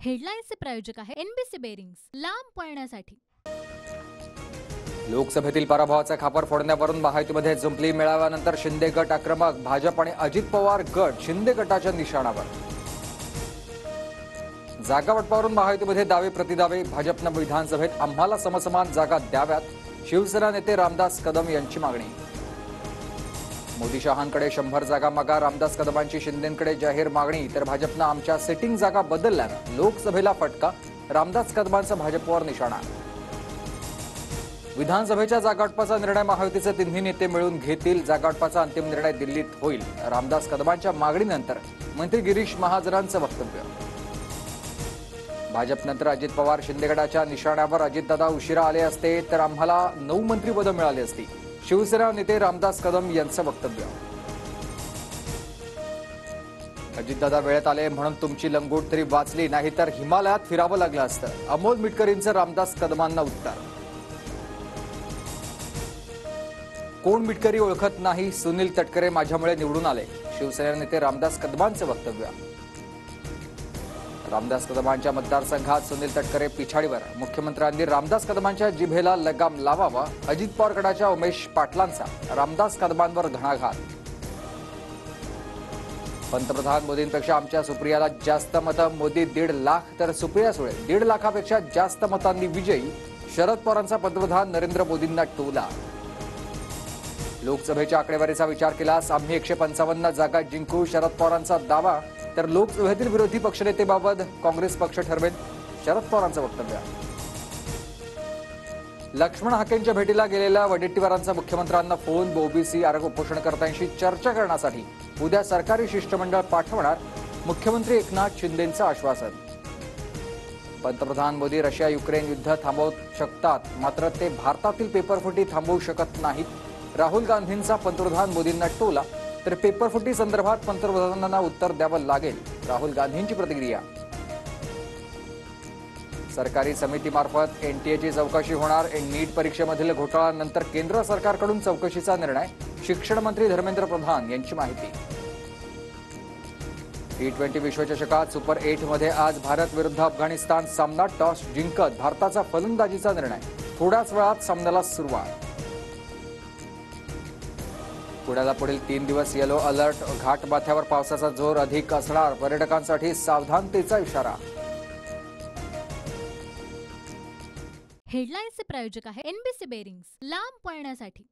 हेडलाईन्सचे प्रायोजक आहे NBC bearings, लांब पळण्यासाठी। लोकसभेतील पराभवाचा खापर फोडण्यावरून महायुतीमध्ये जुंपली। मेळाव्यानंतर शिंदे गट आक्रमक, भाजप आणि अजित पवार गट शिंदे गटाच्या निशाणावर। जागा वाटपावरून महायुतीमध्ये दावे प्रतिदावे। भाजपनं विधानसभेत आम्हाला समसमान जागा द्याव्यात, शिवसेना नेते रामदास कदम यांची मागणी। मोदी शहांकडे 100 जागा मागा, रामदास कदमांची शिंदेंकडे जाहीर मागणी। तर भाजपनं आमच्या सिटिंग जागा बदलल्यानं लोकसभेला फटका, रामदास कदमांचा भाजपवर निशाणा। विधानसभेच्या जागावाटपाचा निर्णय महायुतीचे तिन्ही नेते मिळून घेतील। जागावाटपाचा अंतिम निर्णय दिल्लीत होईल। रामदास कदमांच्या मागणीनंतर मंत्री गिरीश महाजनांचं वक्तव्य। भाजपनंतर अजित पवार शिंदे गटाच्या निशाण्यावर। अजितदादा उशिरा आले असते तर आम्हाला 9 मंत्रिपदं मिळाली असती, शिवसेना नेते रामदास कदम यांचं वक्तव्य। अजितदादा वेळेत आले म्हणून तुमची लंगोट तरी वाचली, नाहीतर हिमालयात फिरावं लागलं असतं, अमोल मिटकरींचं रामदास कदमांना उत्तर। कोण मिटकरी ओळखत नाही, सुनील तटकरे माझ्यामुळे निवडून आले, शिवसेना नेते रामदास कदमांचं वक्तव्य। रामदास कदमांच्या मतदारसंघात सुनील तटकरे पिछाडीवर, मुख्यमंत्र्यांनी रामदास कदमांच्या जिभेला लगाम लावावा। अजित पवार गटाच्या उमेश पाटलांचा रामदास कदमांवर घणाघात। पंतप्रधान मोदींपेक्षा आमच्या सुप्रियाला जास्त मतं, मोदी 1.5 लाख तर सुप्रिया सुळे 1.5 लाखापेक्षा जास्त मतांनी विजयी। शरद पवारांचा पंतप्रधान नरेंद्र मोदींना टोला। लोकसभेच्या आकडेवारीचा विचार केल्यास आम्ही 155 जागा जिंकू, शरद पवारांचा दावा। तर लोकसभेतील विरोधी पक्षनेतेबाबत काँग्रेस पक्ष ठरवेल, शरद पवारांचं वक्तव्य। लक्ष्मण हाकेंच्या भेटीला गेलेल्या वडेट्टीवारांचा मुख्यमंत्र्यांना फोन। ओबीसी आरक्षण उपोषणकर्त्यांशी चर्चा करण्यासाठी उद्या सरकारी शिष्टमंडळ पाठवणार, मुख्यमंत्री एकनाथ शिंदेंचं आश्वासन। पंतप्रधान मोदी रशिया युक्रेन युद्ध थांबवू शकतात, मात्र ते भारतातील पेपरफुटी थांबवू शकत नाहीत। राहुल गांधींचा पंतप्रधान मोदींना टोला। तर पेपरफुटी संदर्भात पंतप्रधानांना उत्तर द्यावं लागेल, राहुल गांधींची प्रतिक्रिया। सरकारी समितीमार्फत एनटीएची चौकशी होणार। नीट परीक्षेमधील घोटाळ्यानंतर केंद्र सरकारकडून चौकशीचा निर्णय, शिक्षण मंत्री धर्मेंद्र प्रधान यांची माहिती। T20 विश्वचषकात सुपर 8 मध्ये आज भारत विरुद्ध अफगाणिस्तान सामना। टॉस जिंकत भारताचा फलंदाजीचा निर्णय, थोड्याच वेळात सामन्याला सुरुवात। पुण्याला पुढील 3 दिवस येलो अलर्ट, घाटमाथ्यावर पावसाचा जोर अधिक असणार, पर्यटकांसाठी सावधानतेचा इशारा। हेडलाईन्सचे प्रायोजक आहे एनबीसी बेरिंग्स, लांब पळण्यासाठी।